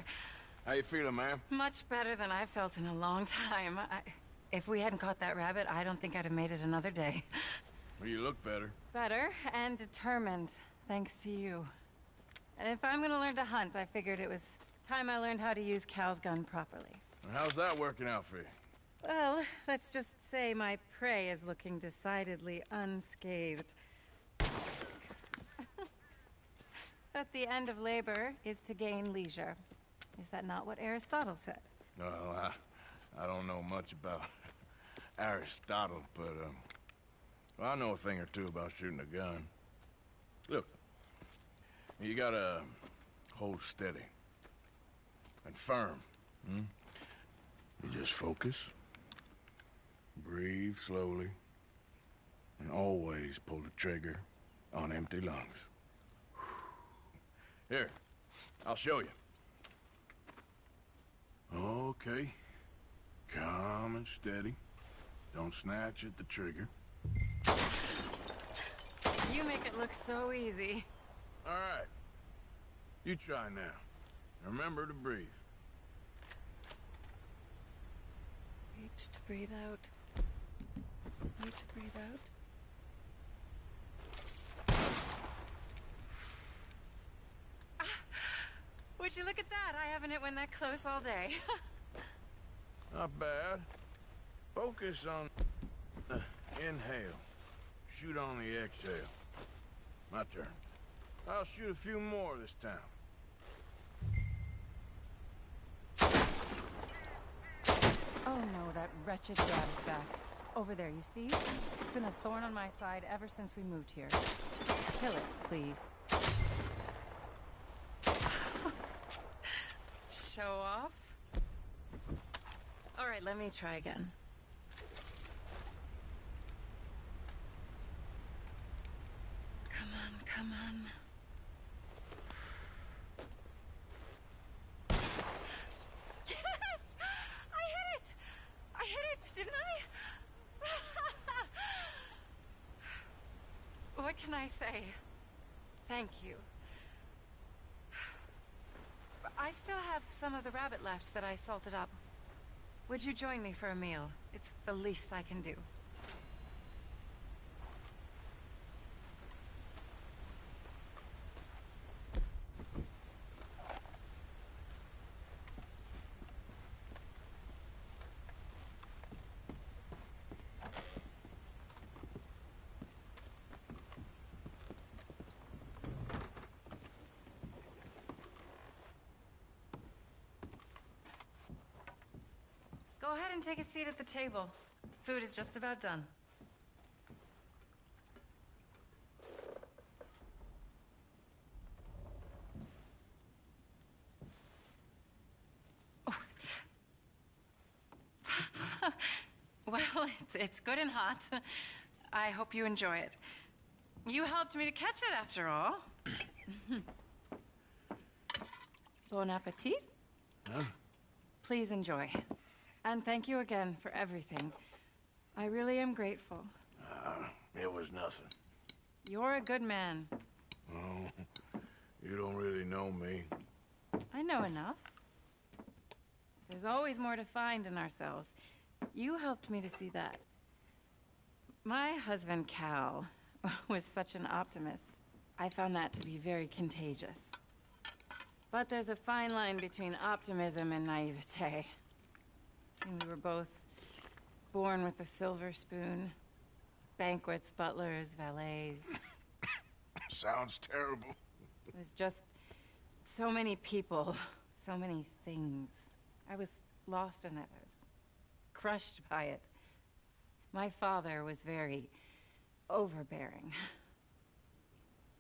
there. How you feeling, ma'am? Much better than I've felt in a long time. If we hadn't caught that rabbit, I don't think I'd have made it another day. Well, you look better. Better and determined, thanks to you. And if I'm gonna learn to hunt, I figured it was time I learned how to use Cal's gun properly. How's that working out for you? Well, let's just say my prey is looking decidedly unscathed. But the end of labor is to gain leisure. Is that not what Aristotle said? Well, I don't know much about Aristotle, but, well, I know a thing or two about shooting a gun. Look, you gotta hold steady and firm. You just focus, breathe slowly, and always pull the trigger on empty lungs. Here, I'll show you. Okay. Calm and steady. Don't snatch at the trigger. You make it look so easy. All right. You try now. Remember to breathe. Wait to breathe out. Wait to breathe out. Would you look at that? I haven't hit one that close all day. Not bad. Focus on the inhale. Shoot on the exhale. My turn. I'll shoot a few more this time. Oh no, that wretched rat is back. Over there, you see? It's been a thorn on my side ever since we moved here. Kill it, please. Show off? All right, let me try again. Come on, come on. Yes! I hit it! I hit it, didn't I? What can I say? Thank you. I still have some of the rabbit left that I salted up. Would you join me for a meal? It's the least I can do. Go ahead and take a seat at the table. Food is just about done. Oh. Well, it's good and hot. I hope you enjoy it. You helped me to catch it, after all. Bon appetit. Huh? Please enjoy. And thank you again for everything. I really am grateful. It was nothing. You're a good man. Oh, you don't really know me. I know enough. There's always more to find in ourselves. You helped me to see that. My husband, Cal, was such an optimist. I found that to be very contagious. But there's a fine line between optimism and naivete. And we were both born with a silver spoon. Banquets, butlers, valets. Sounds terrible. It was just so many people, so many things. I was lost in it. I was crushed by it. My father was very overbearing.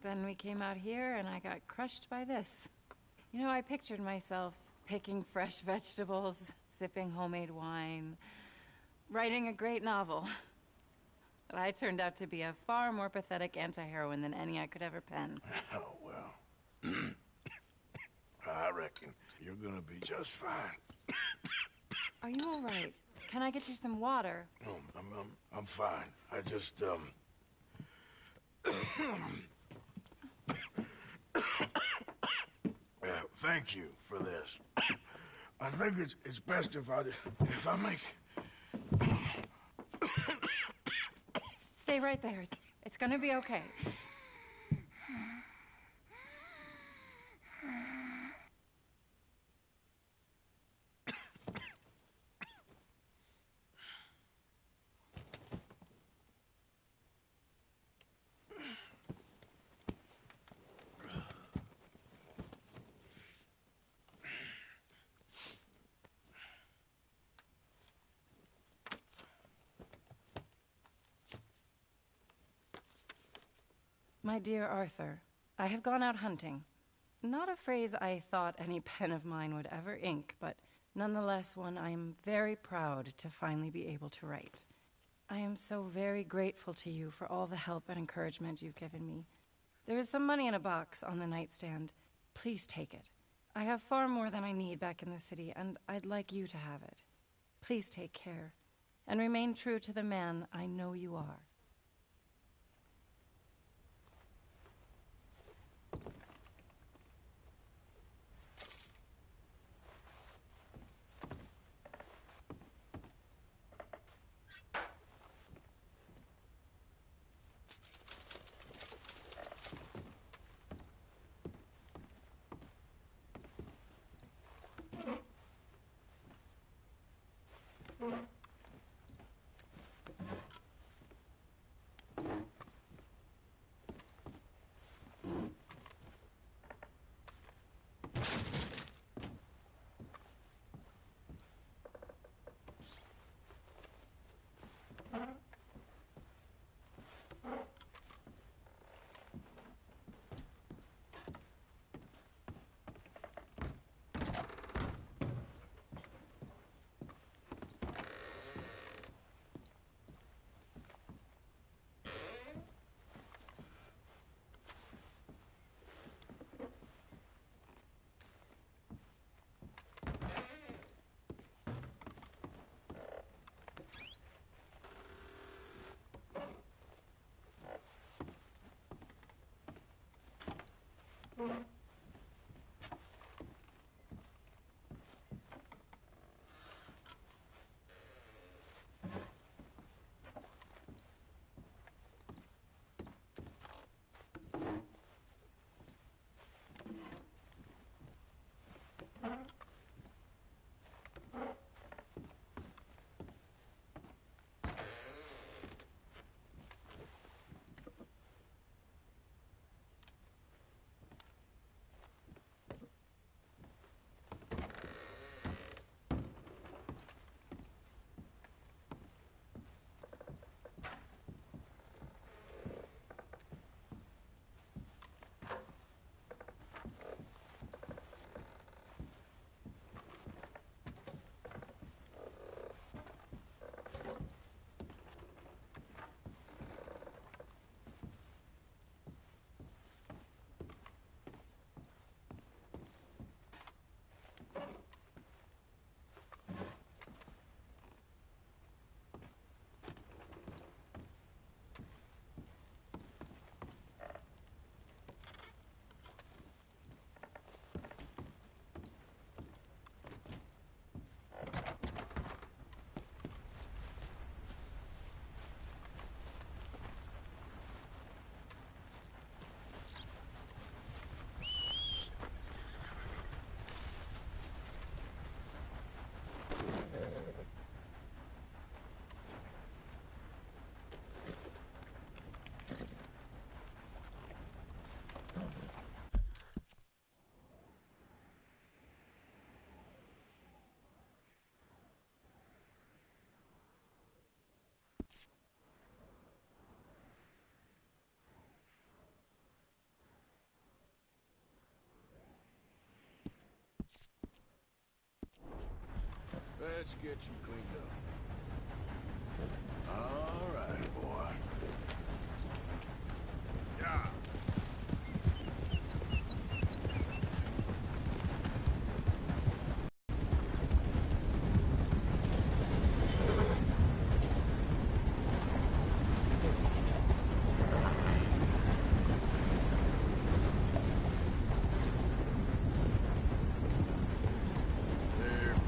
Then we came out here and I got crushed by this. You know, I pictured myself picking fresh vegetables, sipping homemade wine, writing a great novel. But I turned out to be a far more pathetic anti-heroine than any I could ever pen. Oh, well. I reckon you're gonna be just fine. Are you all right? Can I get you some water? No, I'm fine. I just, thank you for this. I think it's best if I make... Stay right there. It's gonna be okay. My dear Arthur, I have gone out hunting. Not a phrase I thought any pen of mine would ever ink, but nonetheless one I am very proud to finally be able to write. I am so very grateful to you for all the help and encouragement you've given me. There is some money in a box on the nightstand. Please take it. I have far more than I need back in the city, and I'd like you to have it. Please take care, and remain true to the man I know you are. Let's get you cleaned up. All right, boy. Yeah. There,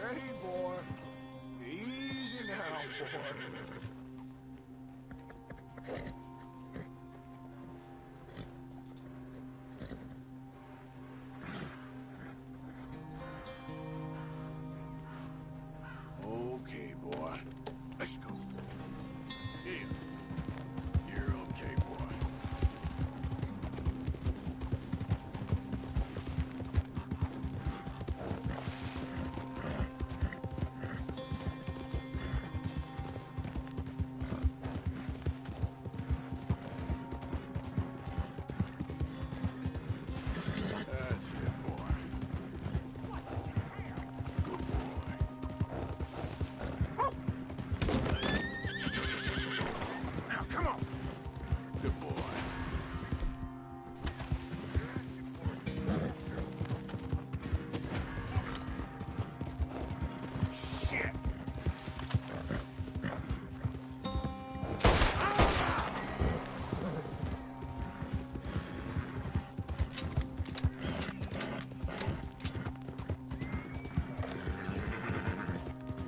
Hey, boy. Easy now, boy. Okay, boy. Let's go. Here. You're okay, boy. That's it, boy. Good boy. Now, come on. Good boy. Shit.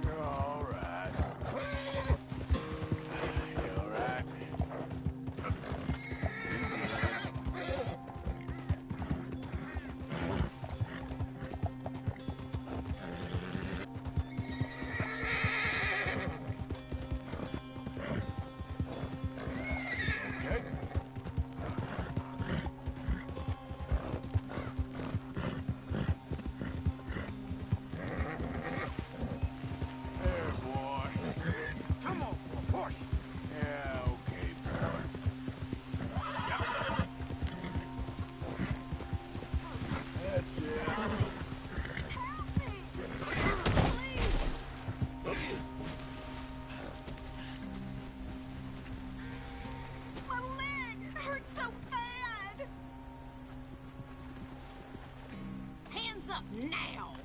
You're all right. You all right? Okay. There, boy. Come on, boy, push. Yeah, okay, boy. That's it. My leg! It hurts so bad! Hands up now!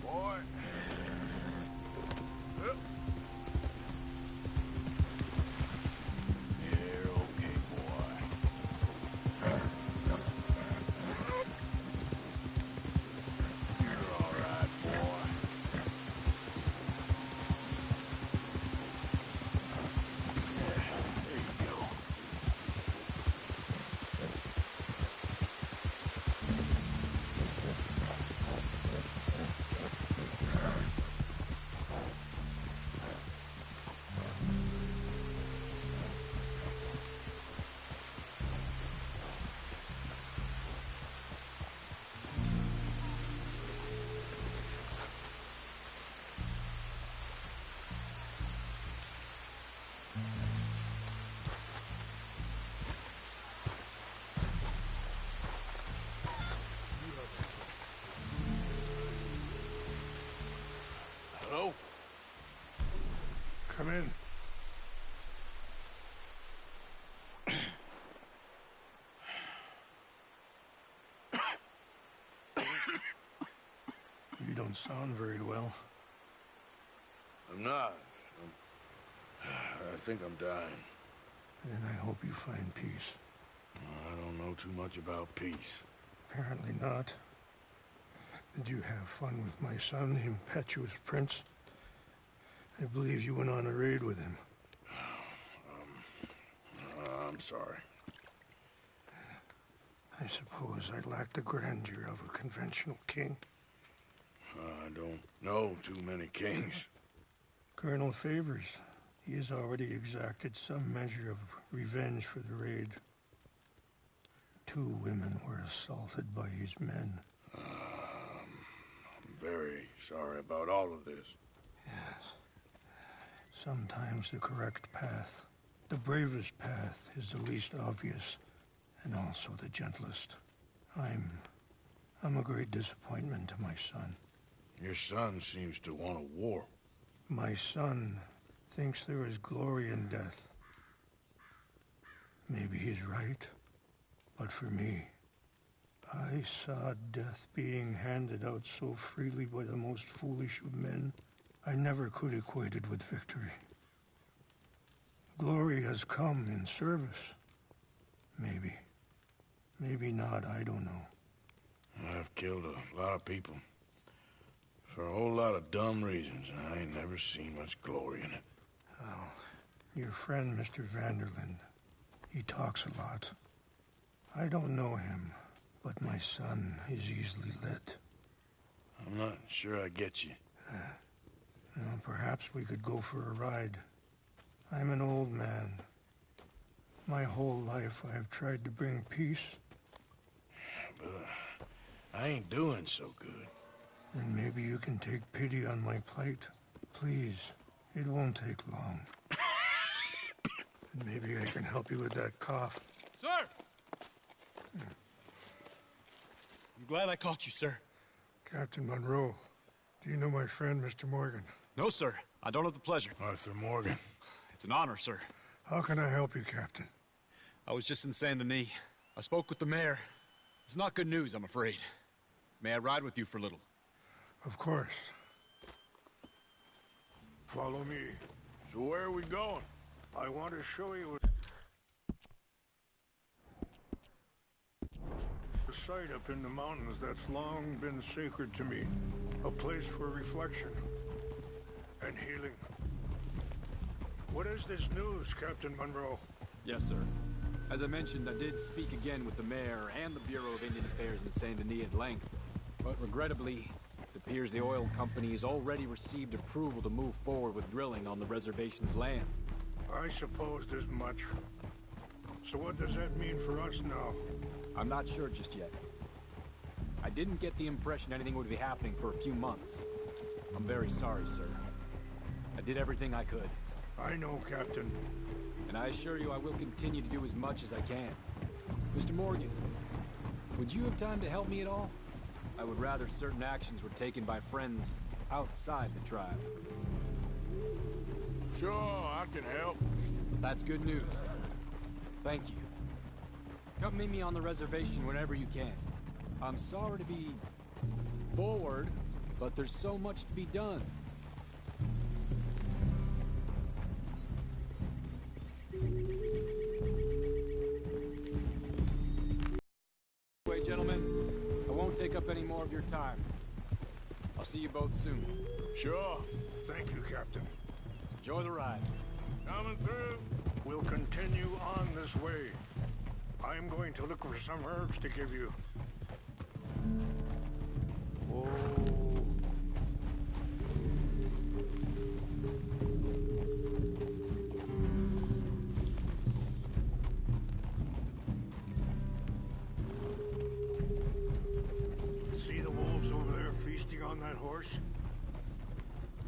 Boy. You're okay, boy. You're all right, boy. Yeah, there you go. Hello? Come in. You don't sound very well. I'm not. I think I'm dying. And I hope you find peace. I don't know too much about peace. Apparently not. Did you have fun with my son, the impetuous prince? I believe you went on a raid with him. I'm sorry. I suppose I lack the grandeur of a conventional king. I don't know too many kings. Colonel Favors, he has already exacted some measure of revenge for the raid. 2 women were assaulted by his men. I'm very sorry about all of this. Yes. Sometimes the correct path, the bravest path, is the least obvious, and also the gentlest. I'm a great disappointment to my son. Your son seems to want a war. My son thinks there is glory in death. Maybe he's right. But for me, I saw death being handed out so freely by the most foolish of men, I never could equate it with victory. Glory has come in service. Maybe. Maybe not, I don't know. I've killed a lot of people. For a whole lot of dumb reasons, and I ain't never seen much glory in it. Well, your friend, Mr. Vanderlyn, he talks a lot. I don't know him, but my son is easily led. I'm not sure I get you. Well, perhaps we could go for a ride. I'm an old man. My whole life I've tried to bring peace. But I ain't doing so good. Then maybe you can take pity on my plight. Please, it won't take long. And maybe I can help you with that cough. Sir! I'm glad I caught you, sir. Captain Monroe, do you know my friend, Mr. Morgan? No, sir. I don't have the pleasure. Arthur Morgan. It's an honor, sir. How can I help you, Captain? I was just in Saint Denis. I spoke with the mayor. It's not good news, I'm afraid. May I ride with you for a little? Of course. Follow me. So where are we going? I want to show you a site up in the mountains that's long been sacred to me. A place for reflection and healing. What is this news, Captain Monroe? Yes, sir. As I mentioned, I did speak again with the mayor and the Bureau of Indian Affairs in Saint Denis at length. But regrettably, it appears the oil company has already received approval to move forward with drilling on the reservation's land. I supposed as much. So what does that mean for us now? I'm not sure just yet. I didn't get the impression anything would be happening for a few months. I'm very sorry, sir. I did everything I could. I know, Captain. And I assure you I will continue to do as much as I can. Mr. Morgan, would you have time to help me at all? I would rather certain actions were taken by friends outside the tribe. Sure, I can help. That's good news. Thank you. Come meet me on the reservation whenever you can. I'm sorry to be forward, but there's so much to be done. Anyway, gentlemen, I won't take up any more of your time. I'll see you both soon. Sure. Thank you, Captain. Enjoy the ride. Coming through. We'll continue on this way. I'm going to look for some herbs to give you. Oh. See the wolves over there feasting on that horse?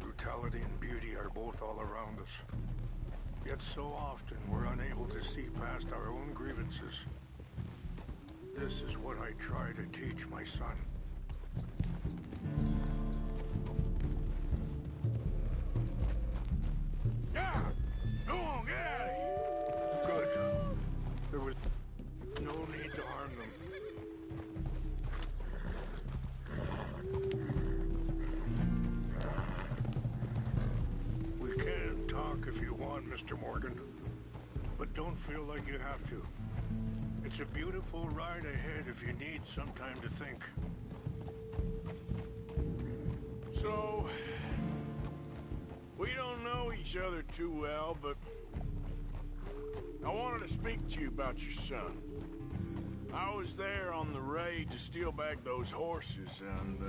Brutality and beauty are both all around us. Yet so often we're unable to see past our own grievances. This is what I try to teach my son. Yeah! Go on, get out of here! Good. There was no need to harm them. We can talk if you want, Mr. Morgan. But don't feel like you have to. It's a beautiful ride ahead if you need some time to think. So, we don't know each other too well, but I wanted to speak to you about your son. I was there on the raid to steal back those horses, and,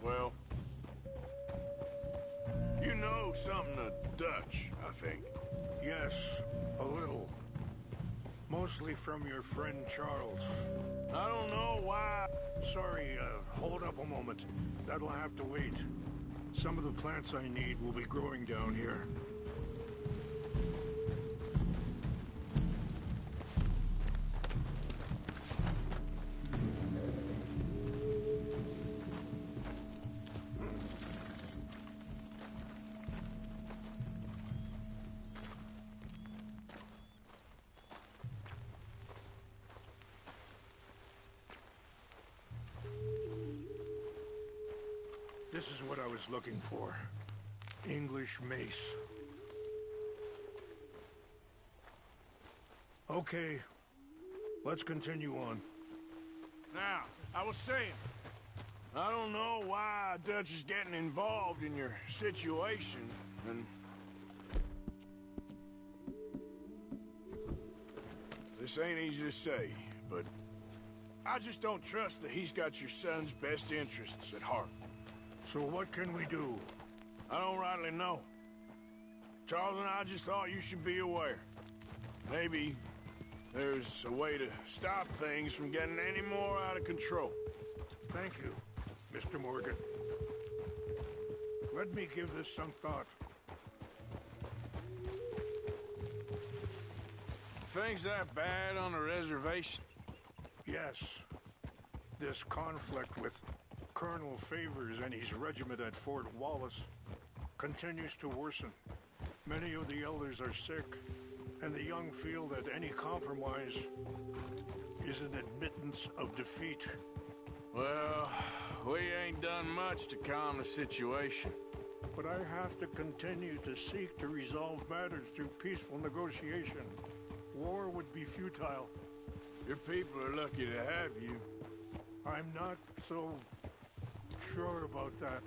well, you know something of Dutch, I think. Yes, a little. Mostly from your friend Charles. I don't know why. Sorry, hold up a moment. That'll have to wait. Some of the plants I need will be growing down here. what I was looking for. English mace. Okay, let's continue on. Now, I was saying, I don't know why Dutch is getting involved in your situation, and... This ain't easy to say, but I just don't trust that he's got your son's best interests at heart. So what can we do? I don't rightly know. Charles and I just thought you should be aware. Maybe there's a way to stop things from getting any more out of control. Thank you, Mr. Morgan. Let me give this some thought. Things that bad on the reservation? Yes. This conflict with Colonel Favors and his regiment at Fort Wallace continues to worsen. Many of the elders are sick, and the young feel that any compromise is an admittance of defeat. Well, we ain't done much to calm the situation. But I have to continue to seek to resolve matters through peaceful negotiation. War would be futile. Your people are lucky to have you. I'm not so sure about that.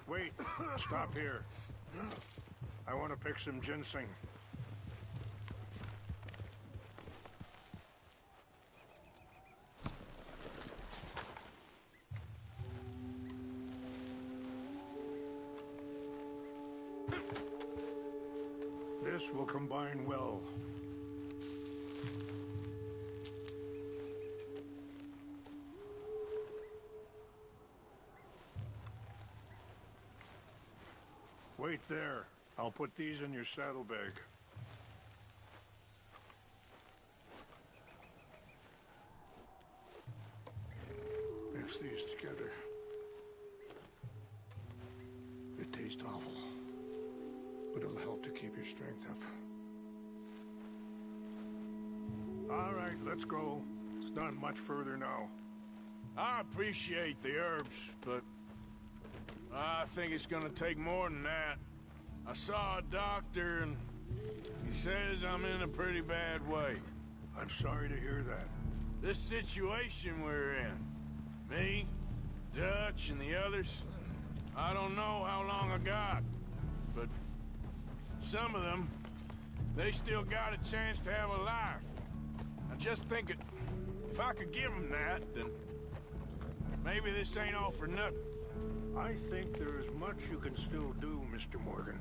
Wait, stop here. I want to pick some ginseng. This will combine well. Wait there. I'll put these in your saddlebag. Mix these together. It tastes awful, but it'll help to keep your strength up. All right, let's go. It's not much further now. I appreciate the herbs, but I think it's gonna take more than that. I saw a doctor and he says I'm in a pretty bad way. I'm sorry to hear that. This situation we're in, me, Dutch, and the others, I don't know how long I got, but some of them, they still got a chance to have a life. I just think if I could give them that, then maybe this ain't all for nothing. I think there is much you can still do, Mr. Morgan.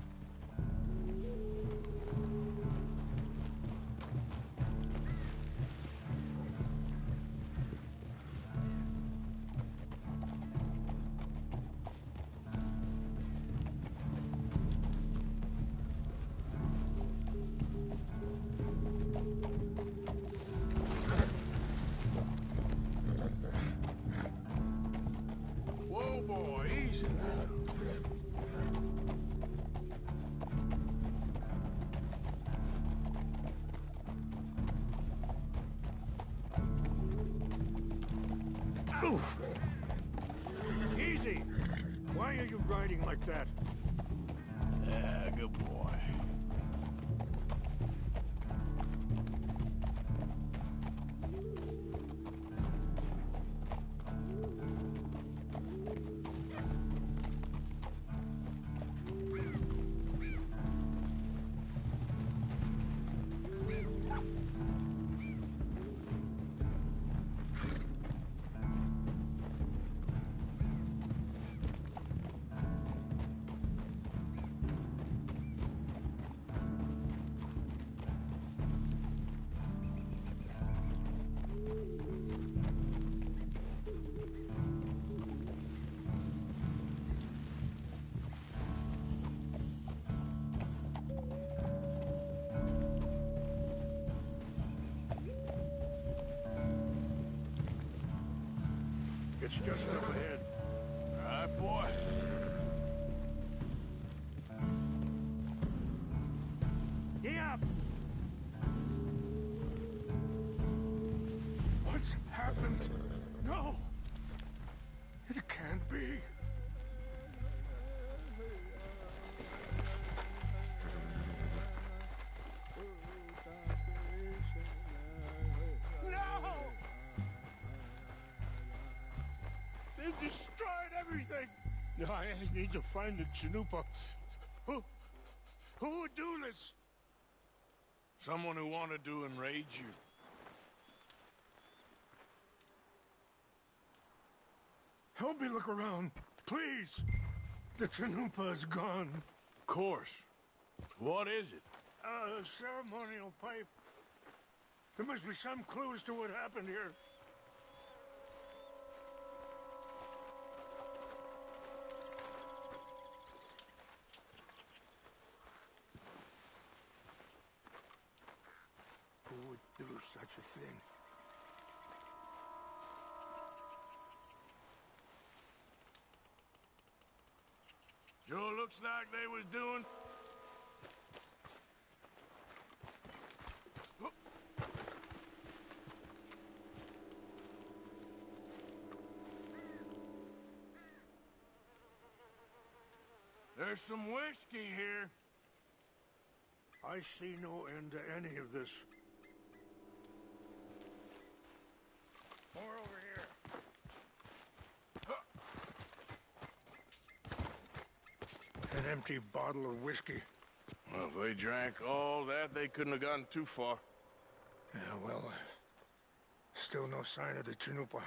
Whoa, boy, easy now. Oof. Easy! Why are you riding like that? Yeah, good boy. It's just up ahead. All right, boy. Get up! What's happened? No! It can't be. No! They destroyed everything! I need to find the Chanupa. Who would do this? Someone who wanted to enrage you. Help me look around, please. The Chanupa is gone. Of course. What is it? A ceremonial pipe. There must be some clues to what happened here. Who would do such a thing? Sure looks like they was doing... There's some whiskey here. I see no end to any of this. More over here. An empty bottle of whiskey. Well, if they drank all that, they couldn't have gotten too far. Yeah, well, still no sign of the Chanupa.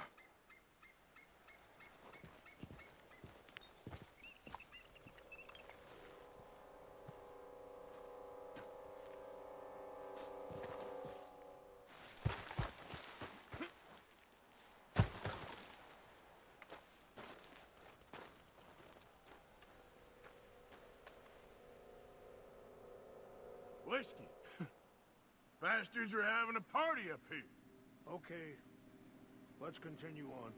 Whiskey. Bastards are having a party up here. Okay, let's continue on.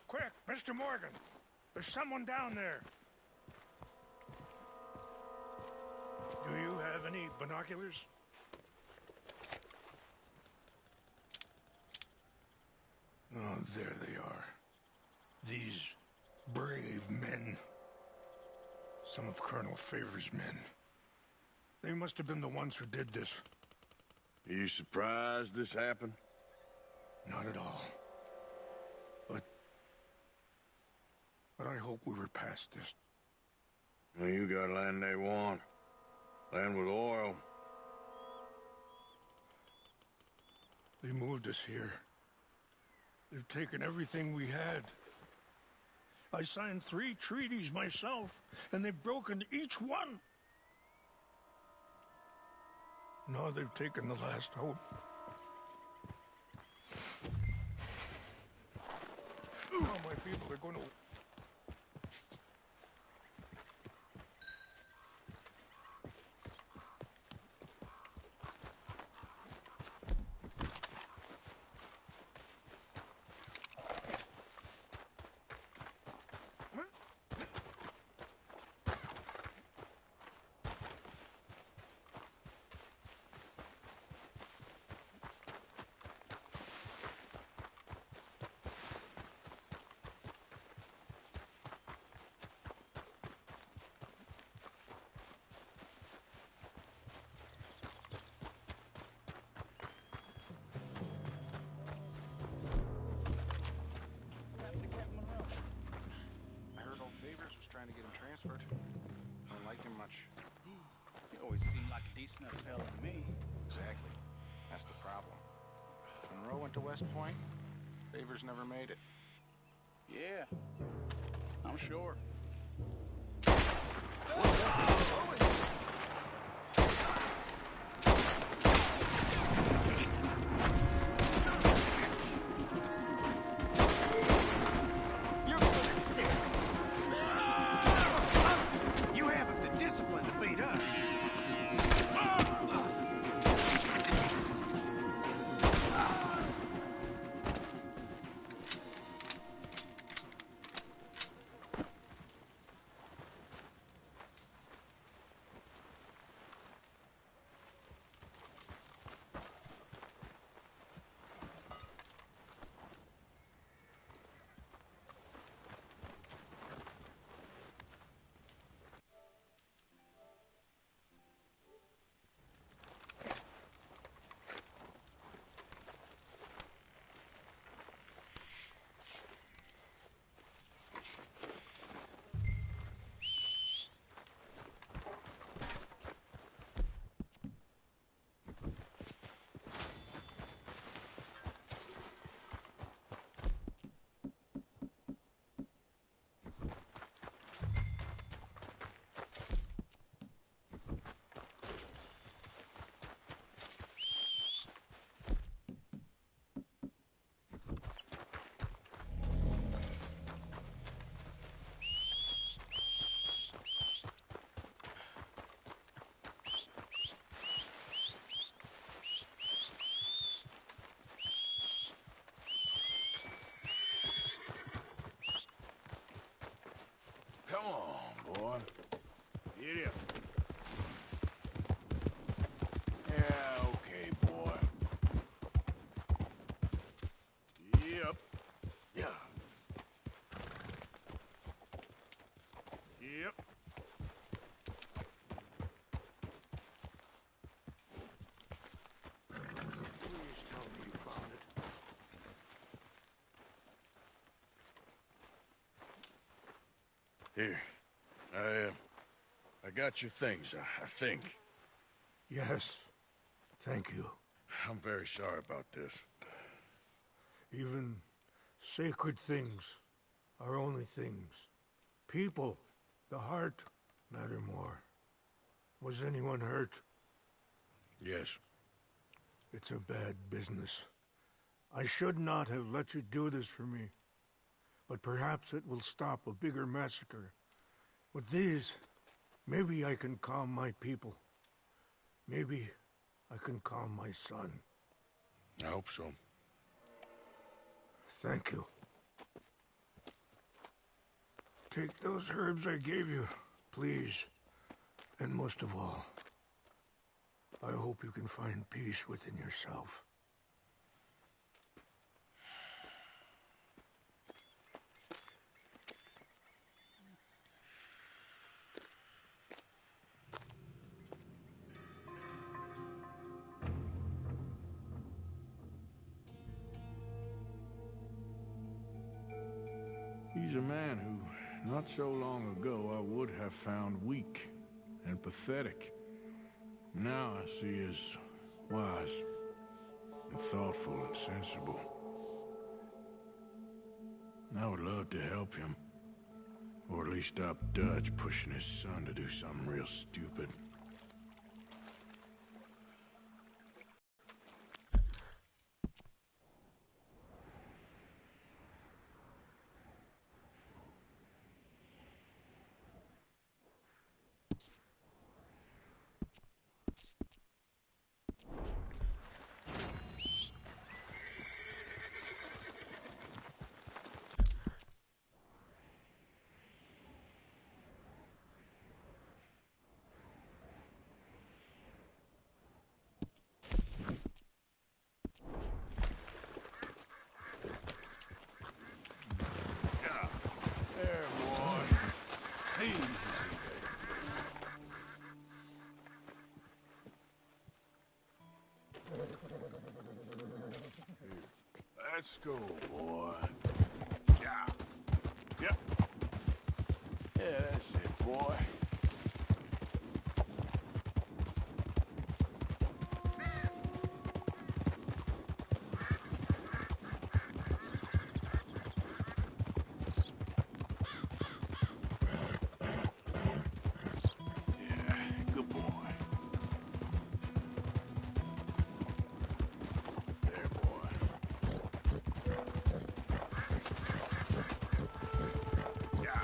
Quick, Mr. Morgan. There's someone down there. Do you have any binoculars? Oh, there they are. These brave men. Some of Colonel Favor's men. They must have been the ones who did this. Are you surprised this happened? Not at all. But I hope we were past this. Well, you got land they want. Land with oil. They moved us here. They've taken everything we had. I signed 3 treaties myself, and they've broken each one. Now they've taken the last hope. Now my people are going to... Trying to get him transferred. Don't like him much. He always seemed like a decent enough fella to me. Exactly. That's the problem. Monroe went to West Point. Favors never made it. Yeah, I'm sure. Here. I got your things, I think. Yes. Thank you. I'm very sorry about this. Even sacred things are only things. People, the heart, matter more. Was anyone hurt? Yes. It's a bad business. I should not have let you do this for me. But perhaps it will stop a bigger massacre. With these, maybe I can calm my people. Maybe I can calm my son. I hope so. Thank you. Take those herbs I gave you, please. And most of all, I hope you can find peace within yourself. He's a man who, not so long ago, I would have found weak and pathetic. Now I see as wise and thoughtful and sensible. I would love to help him, or at least stop Dutch pushing his son to do something real stupid. There, boy. Easy there. Let's go, boy. Yeah. Yep. Yeah, that's it, boy. Good boy. There, boy. Yeah.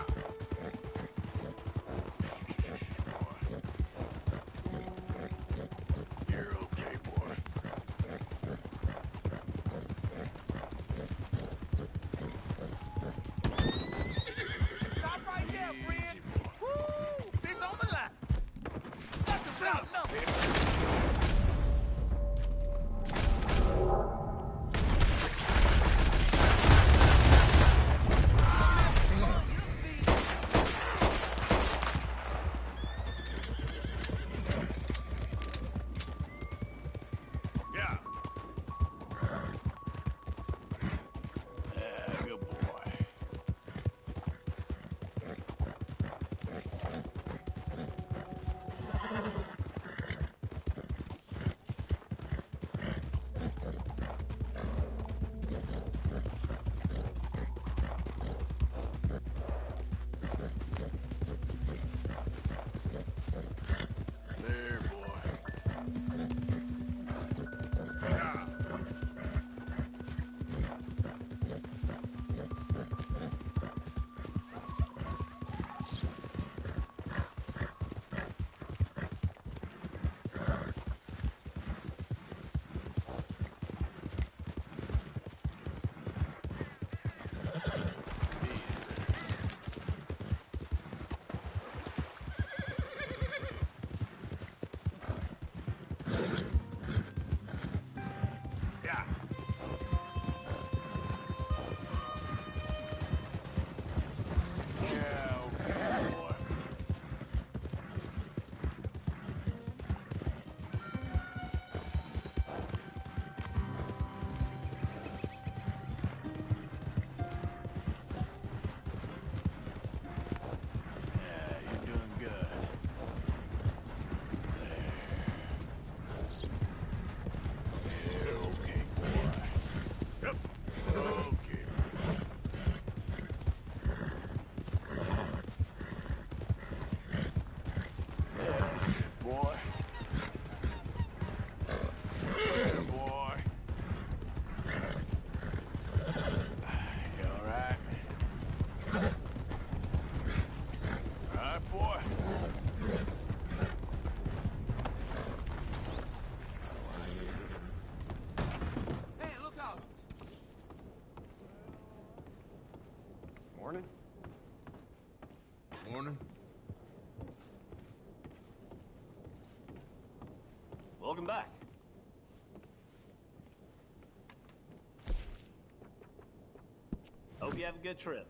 Hope you have a good trip.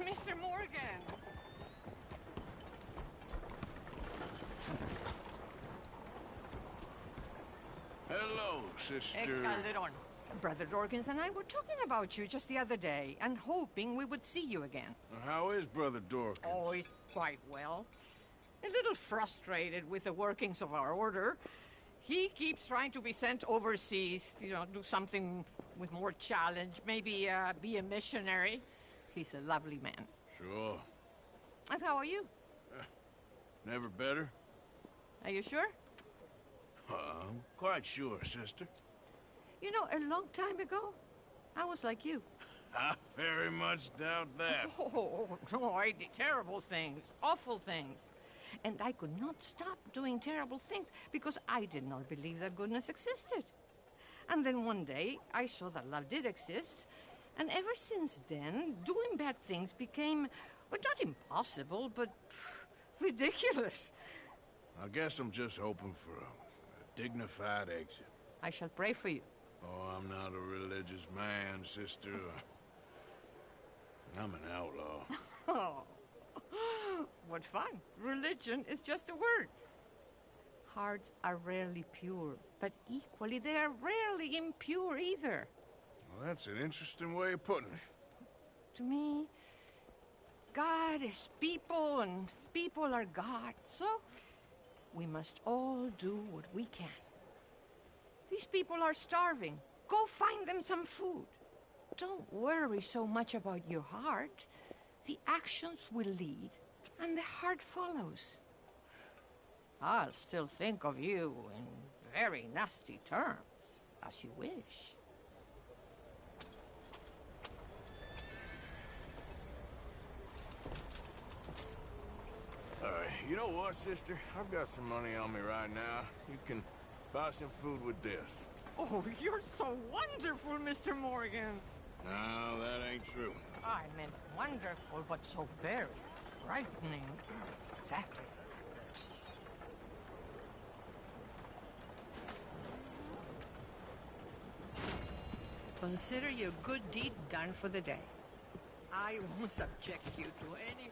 Mr. Morgan! Hello, sister. Calderon. Brother Dorkins and I were talking about you just the other day and hoping we would see you again. How is Brother Dorkins? Oh, he's quite well. A little frustrated with the workings of our order. He keeps trying to be sent overseas, you know, do something with more challenge, maybe be a missionary. He's a lovely man. Sure. And how are you? Never better? Are you sure? I'm quite sure, sister. You know, a long time ago, I was like you. I very much doubt that. Oh, no, I did terrible things, awful things. And I could not stop doing terrible things because I did not believe that goodness existed. And then one day, I saw that love did exist. And ever since then, doing bad things became, well, not impossible, but ridiculous. I guess I'm just hoping for a dignified exit. I shall pray for you. Oh, I'm not a religious man, sister. I'm an outlaw. Oh, what fun. Religion is just a word. Hearts are rarely pure, but equally they are rarely impure either. Well, that's an interesting way of putting it. To me, God is people and people are God, so we must all do what we can. These people are starving. Go find them some food. Don't worry so much about your heart. The actions will lead, and the heart follows. I'll still think of you in very nasty terms, as you wish. All right, you know what, sister? I've got some money on me right now. You can buy some food with this. Oh, you're so wonderful, Mr. Morgan. No, that ain't true. I meant wonderful, but so very frightening. Exactly. Consider your good deed done for the day. I won't subject you to any...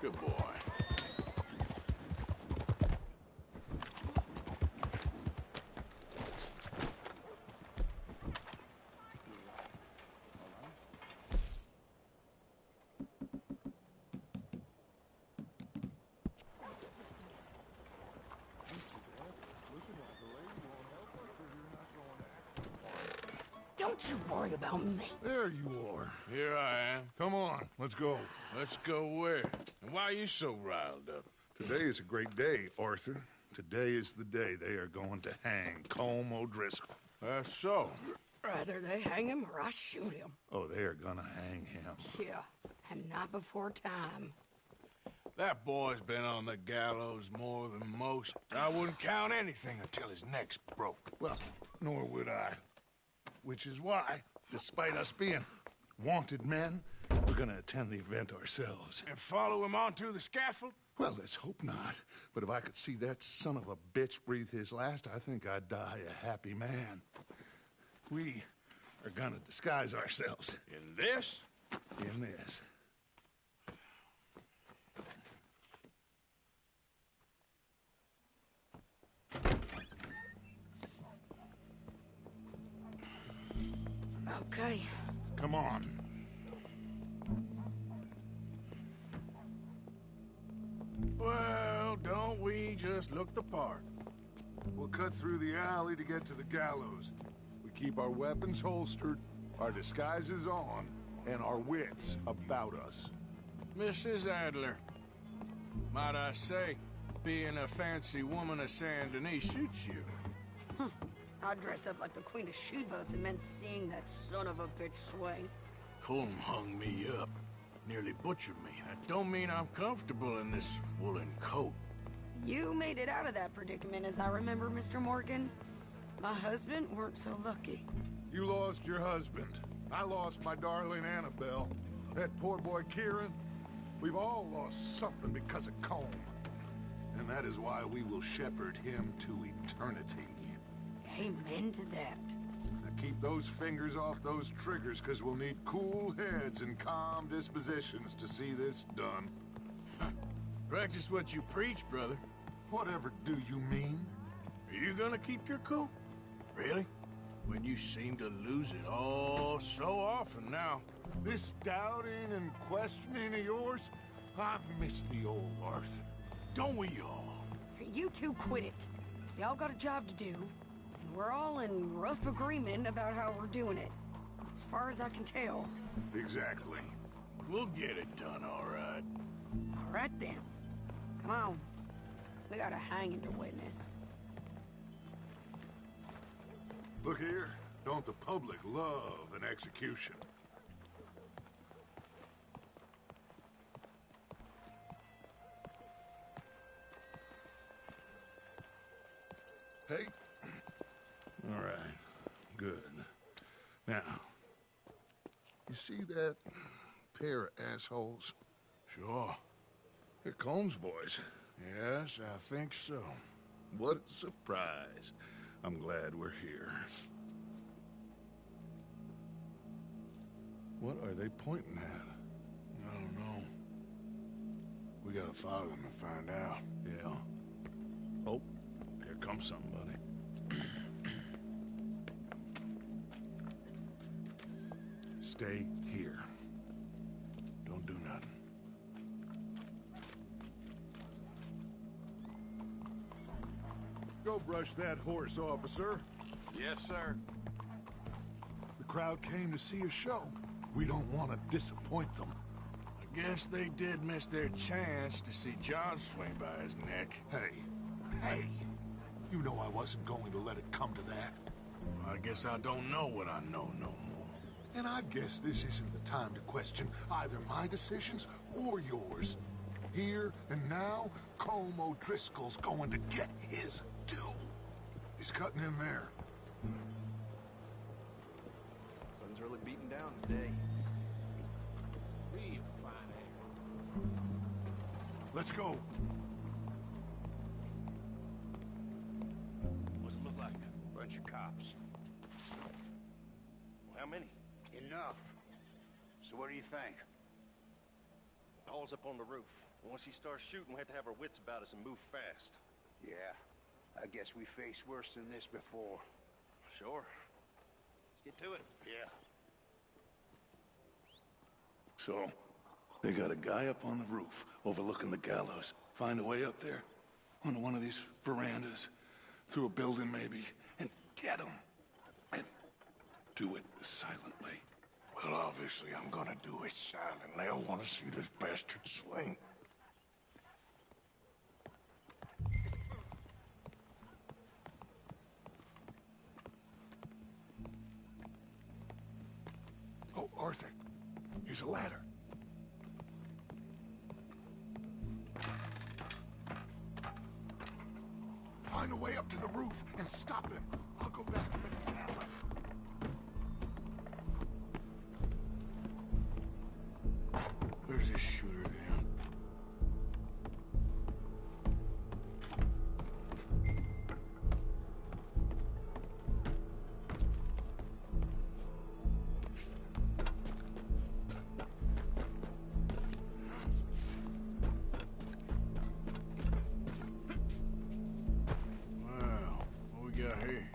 Good boy. Don't you worry about me. There you are. Here I am. Come on, let's go. Let's go where? And why are you so riled up? Today is a great day, Arthur. Today is the day they are going to hang Colm O'Driscoll. That's so. Rather they hang him or I shoot him. Oh, they are gonna hang him. Yeah, and not before time. That boy's been on the gallows more than most. I wouldn't count anything until his neck's broke. Well, nor would I. Which is why, despite us being wanted men, we're gonna attend the event ourselves. And follow him onto the scaffold? Well, let's hope not. But if I could see that son of a bitch breathe his last, I think I'd die a happy man. We are gonna disguise ourselves. In this? In this. Okay. Come on. Well, don't we just look the part? We'll cut through the alley to get to the gallows. We keep our weapons holstered, our disguises on, and our wits about us. Mrs. Adler, might I say, being a fancy woman of Saint Denis shoots you. I'd dress up like the Queen of Sheba if it meant seeing that son of a bitch swing. Colm hung me up, nearly butchered me. That don't mean I'm comfortable in this woolen coat. You made it out of that predicament, as I remember, Mr. Morgan. My husband weren't so lucky. You lost your husband. I lost my darling Annabelle. That poor boy Kieran. We've all lost something because of Colm. And that is why we will shepherd him to eternity. Amen to that. Now keep those fingers off those triggers, because we'll need cool heads and calm dispositions to see this done. Practice what you preach, brother. Whatever do you mean? Are you gonna keep your cool? Really? When you seem to lose it all so often now. This doubting and questioning of yours, I miss the old Arthur. Don't we all? You two quit it. Y'all got a job to do, and we're all in rough agreement about how we're doing it. As far as I can tell. Exactly. We'll get it done, all right. All right, then. Come on. We got a hanging to witness. Look here, don't the public love an execution? Hey? All right. Good. Now, you see that pair of assholes? Sure. They're Colm's boys. Yes, I think so. What a surprise. I'm glad we're here. What are they pointing at? I don't know. We gotta follow them and find out. Yeah. Oh, here comes somebody. Stay here. Don't do nothing. Go brush that horse, officer. Yes, sir. The crowd came to see a show. We don't want to disappoint them. I guess they did miss their chance to see John swing by his neck. Hey, you know I wasn't going to let it come to that. I guess I don't know what I know no more. And I guess this isn't the time to question either my decisions or yours. Here and now, Colm O'Driscoll's going to get his due. He's cutting in there. Sun's really beating down today. Let's go. What's it look like? Bunch of cops. Well, how many? Enough. So what do you think? All's up on the roof. Once he starts shooting, we have to have our wits about us and move fast. Yeah, I guess we faced worse than this before. Sure. Let's get to it. Yeah. So, they got a guy up on the roof overlooking the gallows. Find a way up there, onto one of these verandas, through a building maybe, and get him. And Do it silently. Well, obviously, I'm gonna do it silently. I want to see this bastard swing. Oh, Arthur, here's a ladder. Find a way up to the roof and stop him. I'll go back to Mrs. Allen. Where's this shooter then? Wow, what we got here?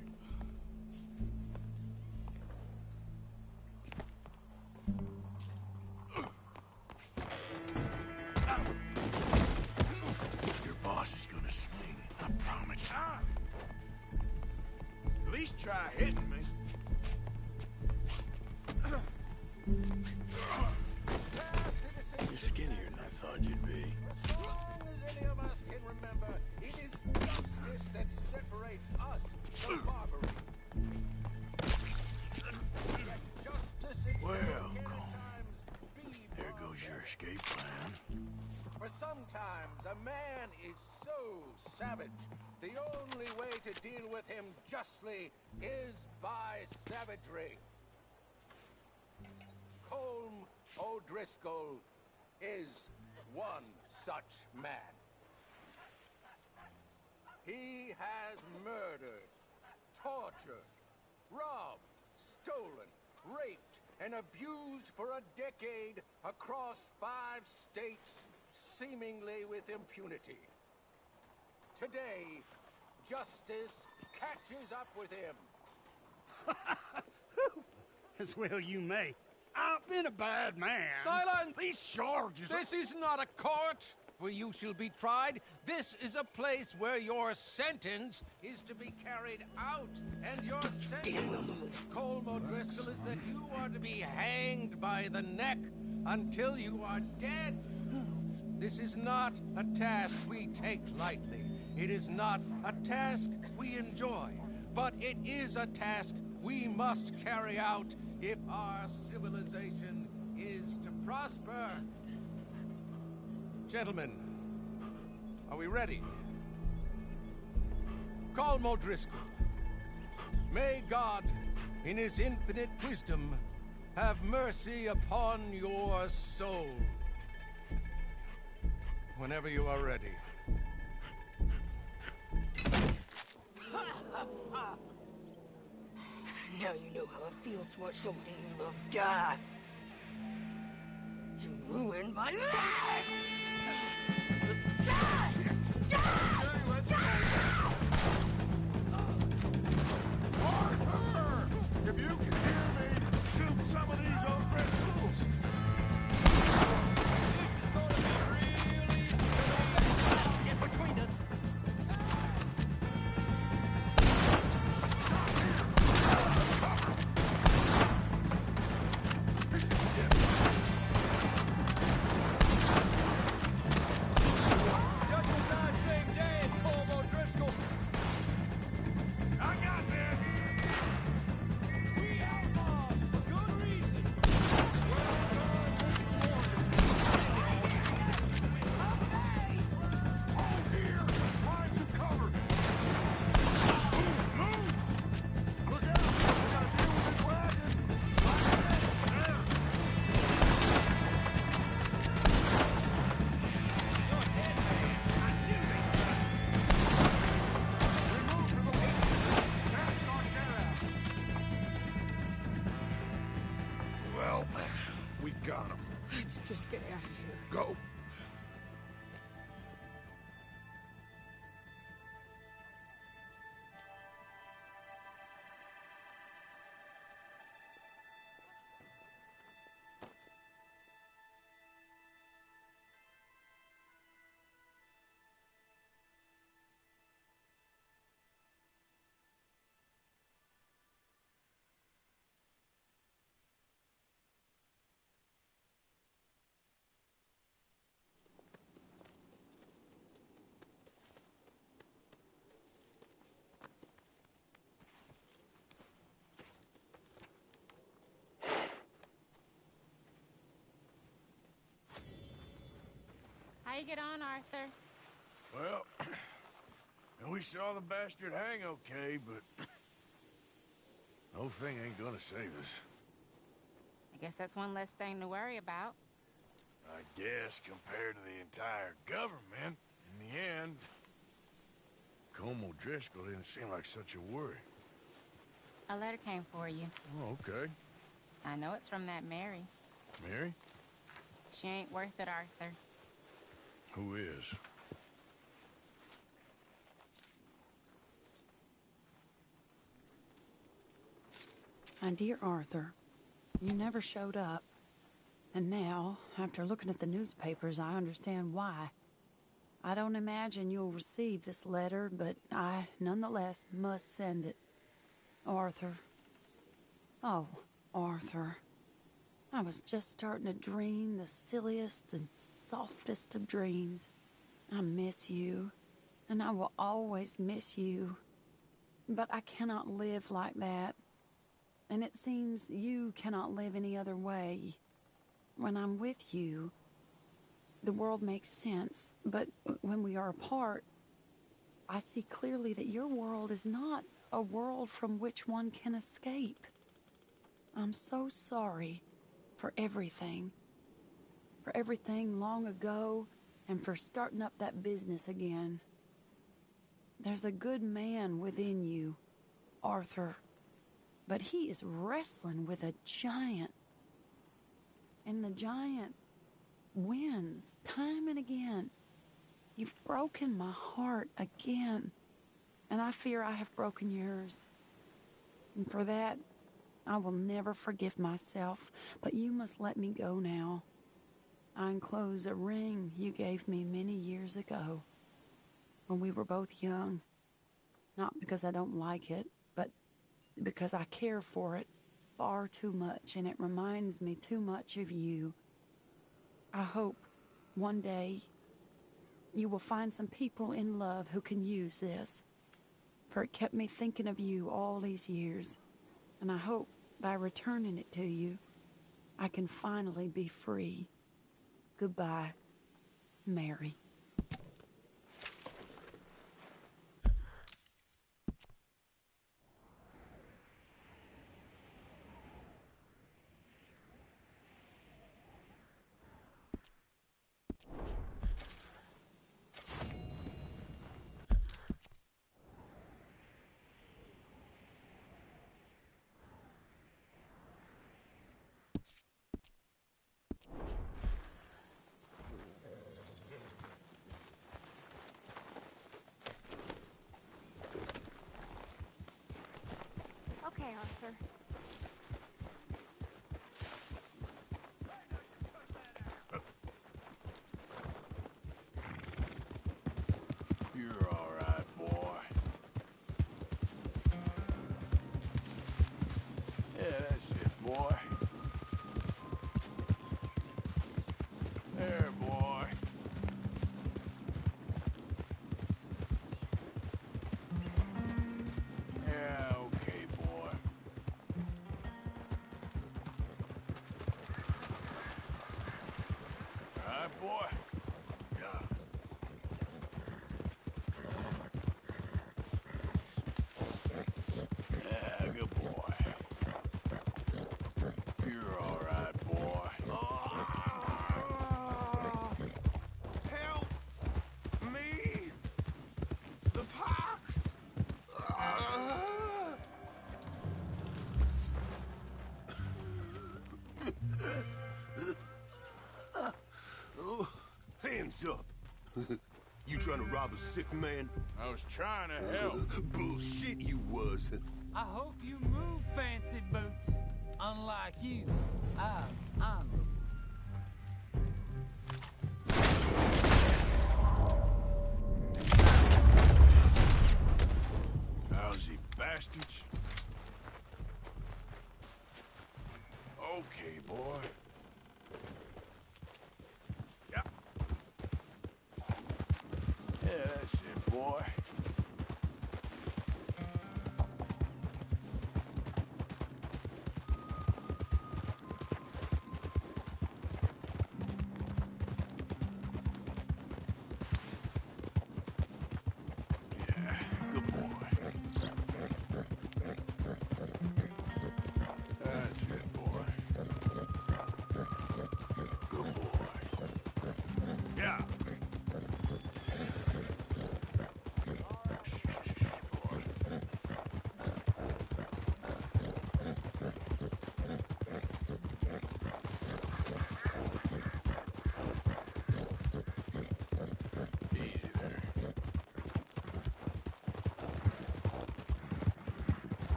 Your boss is gonna swing, I promise. At least try hitting me. You're skinnier than I thought you'd be. As long as any of us can remember, it is justice that separates us from barbary. Justice Well, itself can Colm, at times be there goes your escape plan. For sometimes a man is so savage, the only way to deal with him justly is by savagery. Colm O'Driscoll is one such man. He has murdered, tortured, robbed, stolen, raped, and abused for a decade across 5 states, seemingly with impunity. Today, justice catches up with him. As well you may. I've been a bad man. Silence! These charges... This is not a court where you shall be tried. This is a place where your sentence is to be carried out. And your sentence, Colm O'Driscoll, is that you are to be hanged by the neck until you are dead. This is not a task we take lightly. It is not a task we enjoy. But it is a task we must carry out if our civilization is to prosper. Gentlemen, are we ready? Colm O'Driscoll, may God, in his infinite wisdom, have mercy upon your soul. Whenever you are ready. Now you know how it feels to watch somebody you love die. You ruined my life! Die! Die! Arthur! If you can hear me, shoot some of these O'Driscolls! Get between us. Judge will die same day as Colm O'Driscoll. I got this! We outlaws for good reason. Hold here! Find some cover! Move! Look out! We gotta deal with this wagon! We move to the west! That's our get-out! Well, we got him. Let's just get out of here. Go! you get on, Arthur? Well, we saw the bastard hang okay, but no thing ain't gonna save us. I guess that's one less thing to worry about. I guess compared to the entire government, in the end, Colm O'Driscoll didn't seem like such a worry. A letter came for you. Oh, okay. I know it's from that Mary. Mary? She ain't worth it, Arthur. Who is? My dear Arthur, you never showed up. And now, after looking at the newspapers, I understand why. I don't imagine you'll receive this letter, but I, nonetheless, must send it. Arthur. Oh, Arthur. I was just starting to dream the silliest and softest of dreams. I miss you, and I will always miss you. But I cannot live like that. And it seems you cannot live any other way. When I'm with you, the world makes sense. But when we are apart, I see clearly that your world is not a world from which one can escape. I'm so sorry for everything. For everything long ago, and for starting up that business again. There's a good man within you, Arthur. But he is wrestling with a giant. And the giant wins time and again. You've broken my heart again. And I fear I have broken yours. And for that, I will never forgive myself. But you must let me go now. I enclose a ring you gave me many years ago, when we were both young. Not because I don't like it, but because I care for it far too much, and it reminds me too much of you. I hope one day you will find some people in love who can use this, for it kept me thinking of you all these years, and I hope by returning it to you, I can finally be free. Goodbye, Mary. Okay, Arthur. You're all right, boy. Yeah, that's it, boy. There, boy. Yeah, okay, boy. All right, boy. Yeah. Yeah, good boy. You're all right, boy. Help me! The pox! Oh, hands up! You trying to rob a sick man? I was trying to help. Bullshit you was. I hope you move, fancy boots. Unlike you, I'm honorable. Lousy bastards. Okay, boy. Yeah. Yeah, that's it, boy.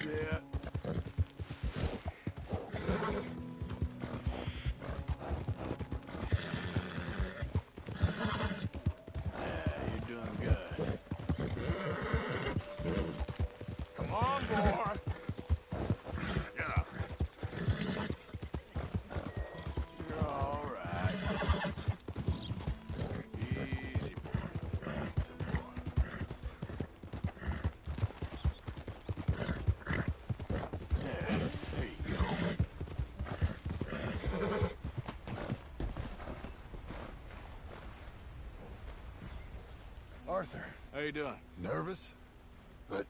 Yeah. You're doing good. Come on, boy. Yeah. You're all right. Easy, boy. There you go. Arthur. How you doing? Nervous? But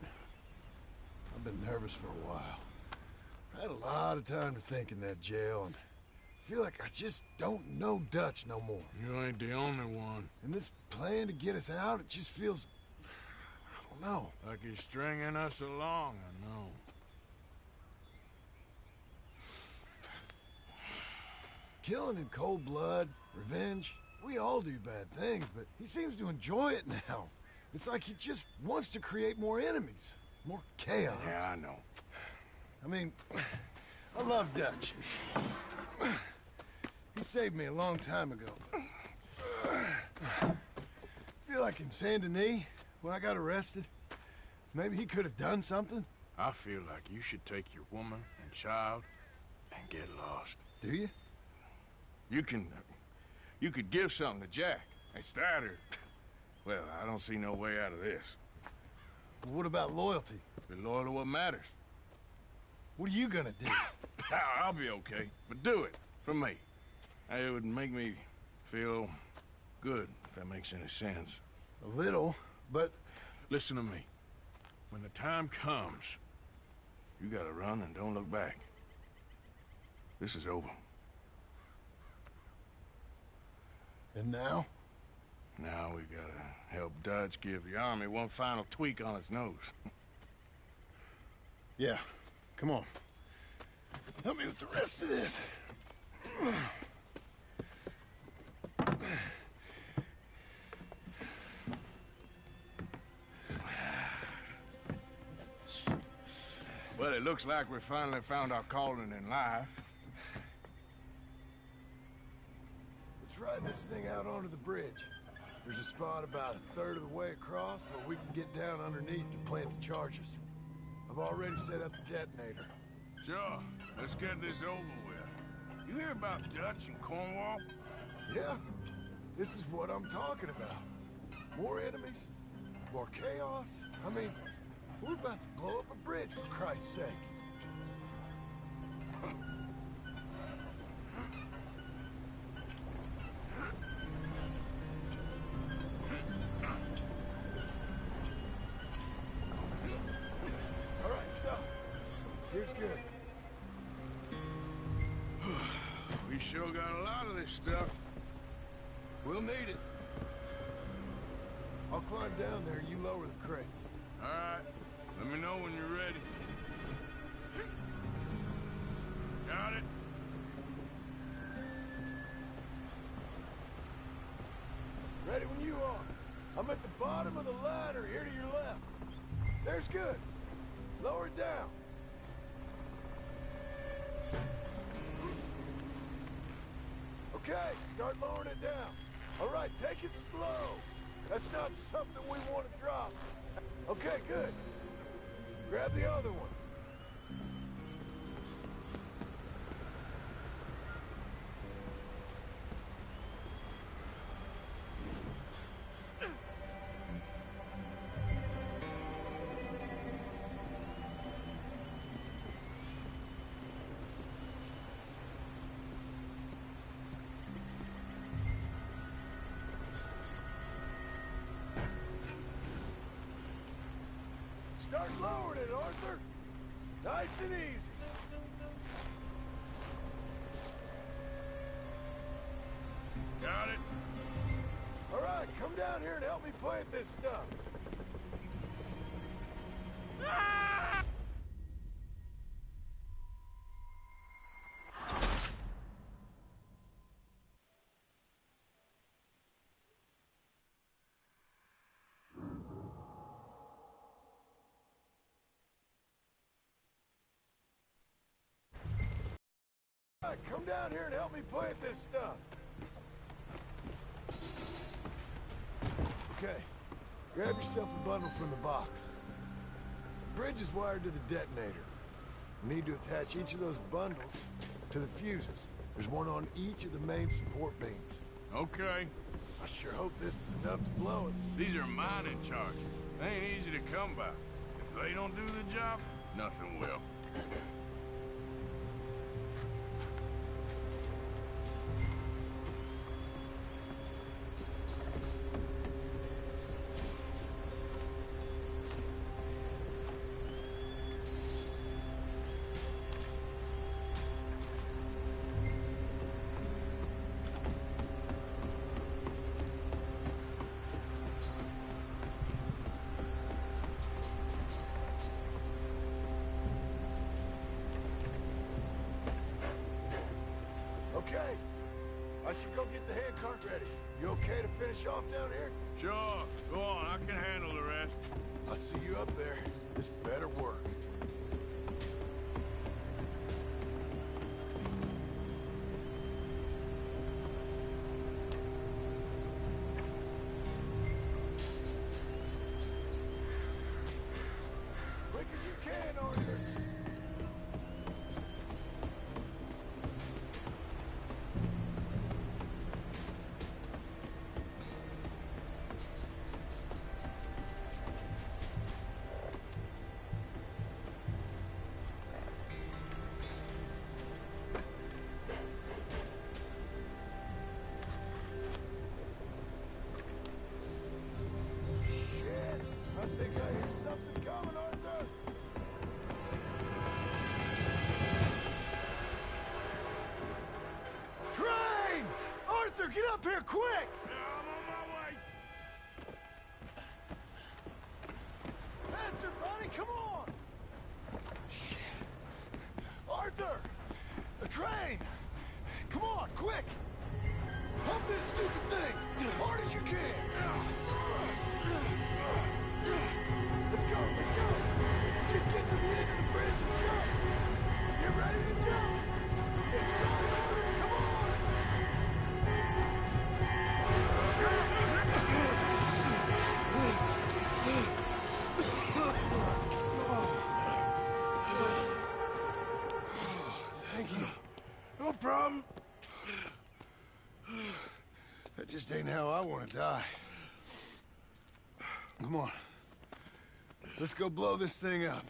I've been nervous for a while. I had a lot of time to think in that jail, and I feel like I just don't know Dutch no more. You ain't the only one. And this plan to get us out, it just feels... I don't know. Like you're stringing us along, I know. Killing in cold blood, revenge, we all do bad things, but he seems to enjoy it now. It's like he just wants to create more enemies, more chaos. Yeah, I know. I mean, I love Dutch. He saved me a long time ago. I feel like in Saint Denis, when I got arrested, maybe he could have done something. I feel like you should take your woman and child and get lost. Do you? You could give something to Jack. It's that or... Well, I don't see no way out of this. What about loyalty? Be loyal to what matters. What are you gonna do? I'll be okay, but do it for me. It would make me feel good, if that makes any sense. A little, but... Listen to me. When the time comes, you gotta run and don't look back. This is over. And now? Now we gotta help Dutch give the army one final tweak on its nose. Yeah, come on. Help me with the rest of this. Well, it looks like we finally found our calling in life. Let's ride this thing out onto the bridge. There's a spot about a third of the way across where we can get down underneath to plant the charges. I've already set up the detonator. Sure, let's get this over with. You hear about Dutch and Cornwall? Yeah, this is what I'm talking about. More enemies, more chaos. I mean, we're about to blow up a bridge, for Christ's sake. All right, stop. Here's good. We sure got a lot of this stuff. We'll need it. I'll climb down there, you lower the crates. All right. Let me know when you're ready. Got it? Ready when you are. I'm at the bottom of the ladder, here to your left. There's good. Lower it down. Okay, start lowering it down. All right, take it slow. That's not something we want to drop. Okay, good. Grab the other one. Start lowering it, Arthur. Nice and easy. Got it? All right, come down here and help me plant this stuff. right, come down here and help me plant this stuff. Okay, grab yourself a bundle from the box. The bridge is wired to the detonator. We need to attach each of those bundles to the fuses. There's one on each of the main support beams. Okay. I sure hope this is enough to blow it. These are mining charges. They ain't easy to come by. If they don't do the job, nothing will. Okay. I should go get the handcart ready. You okay to finish off down here? Sure. Go on. I can handle the rest. I'll see you up there. This better work. Quick as you can, Arthur. I think I hear something coming, Arthur. Train! Arthur, get up here quick! I'm on my way. Faster, buddy, come on! Shit. Arthur! A train! Come on, quick! Pump this stupid thing! Hard as you can! Let's go, let's go! Just get to the end of the bridge and jump! Get ready to jump! It's coming, Otis, come on! Thank you. No problem. That just ain't how I want to die. Come on. Let's go blow this thing up.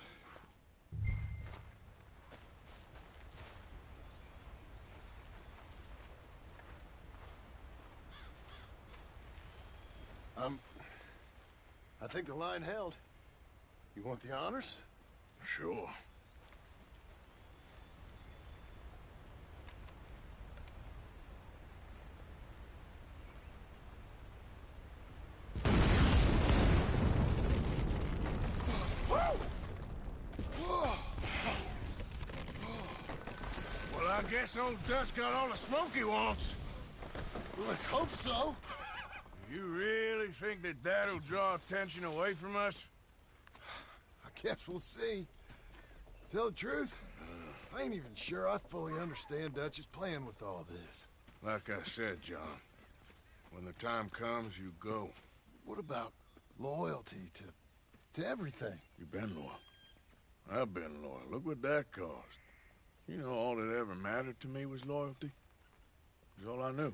I think the line held. You want the honors? Sure. Well, I guess old Dutch got all the smoke he wants. Well, let's hope so. You really think that that'll draw attention away from us? I guess we'll see. Tell the truth, I ain't even sure I fully understand Dutch's plan with all this. Like I said, John, when the time comes, you go. What about loyalty to everything? You've been loyal. I've been loyal. Look what that cost. You know, all that ever mattered to me was loyalty. It was all I knew.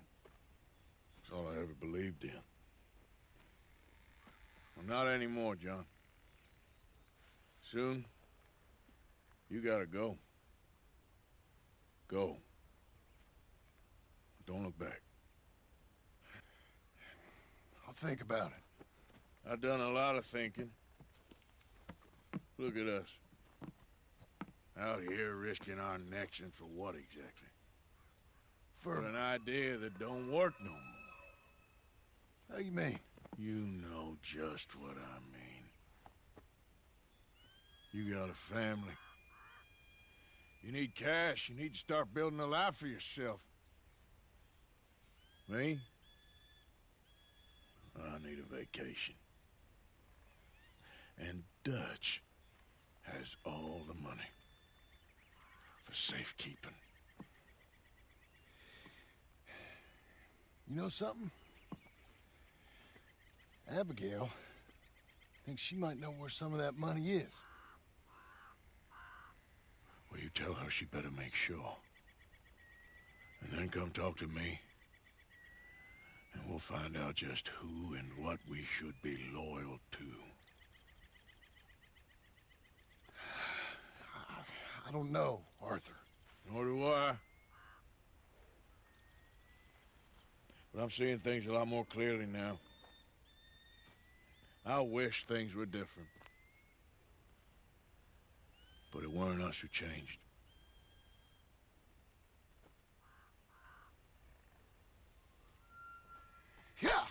It's all I ever believed in. Well, not anymore, John. Soon, you gotta go. Go. Don't look back. I'll think about it. I've done a lot of thinking. Look at us. Out here risking our necks, and for what exactly? For an idea that don't work no more. How you mean? You know just what I mean. You got a family. You need cash. You need to start building a life for yourself. Me? I need a vacation. And Dutch has all the money for safekeeping. You know something? Abigail thinks she might know where some of that money is. Well, you tell her she better make sure. And then come talk to me. And we'll find out just who and what we should be loyal to. I don't know, Arthur. Nor do I. But I'm seeing things a lot more clearly now. I wish things were different. But it weren't us who changed. Yeah!